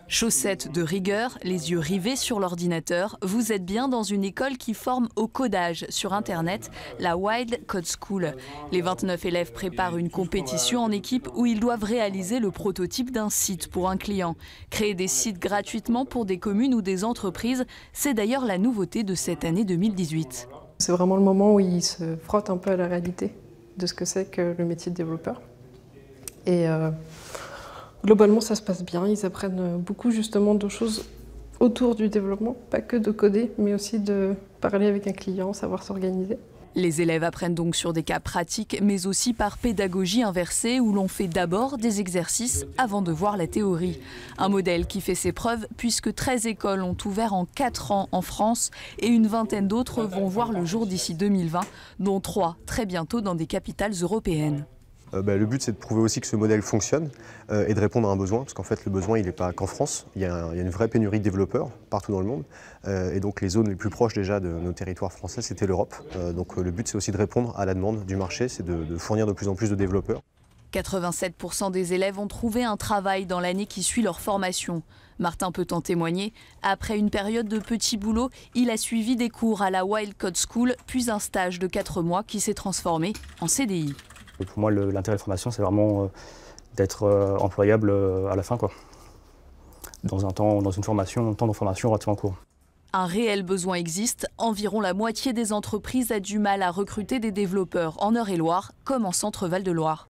Chaussettes de rigueur, les yeux rivés sur l'ordinateur, vous êtes bien dans une école qui forme au codage sur Internet, la Wild Code School. Les 29 élèves préparent une compétition en équipe où ils doivent réaliser le prototype d'un site pour un client. Créer des sites gratuitement pour des communes ou des entreprises, c'est d'ailleurs la nouveauté de cette année 2018. C'est vraiment le moment où ils se frottent un peu à la réalité de ce que c'est que le métier de développeur. Et globalement, ça se passe bien. Ils apprennent beaucoup justement de choses autour du développement, pas que de coder, mais aussi de parler avec un client, savoir s'organiser. Les élèves apprennent donc sur des cas pratiques, mais aussi par pédagogie inversée, où l'on fait d'abord des exercices avant de voir la théorie. Un modèle qui fait ses preuves, puisque 13 écoles ont ouvert en 4 ans en France, et une vingtaine d'autres vont voir le jour d'ici 2020, dont 3 très bientôt dans des capitales européennes. Le but, c'est de prouver aussi que ce modèle fonctionne et de répondre à un besoin, parce qu'en fait, le besoin, il n'est pas qu'en France. Il y a une vraie pénurie de développeurs partout dans le monde. Et donc, les zones les plus proches déjà de nos territoires français, c'était l'Europe. Donc, le but, c'est aussi de répondre à la demande du marché, c'est de fournir de plus en plus de développeurs. 87% des élèves ont trouvé un travail dans l'année qui suit leur formation. Martin peut en témoigner. Après une période de petits boulots, il a suivi des cours à la Wild Code School, puis un stage de 4 mois qui s'est transformé en CDI. Pour moi, l'intérêt de la formation, c'est vraiment d'être employable à la fin, quoi. Dans un temps de formation relativement court. Un réel besoin existe. Environ la moitié des entreprises a du mal à recruter des développeurs en Eure-et-Loir, comme en Centre-Val de Loire.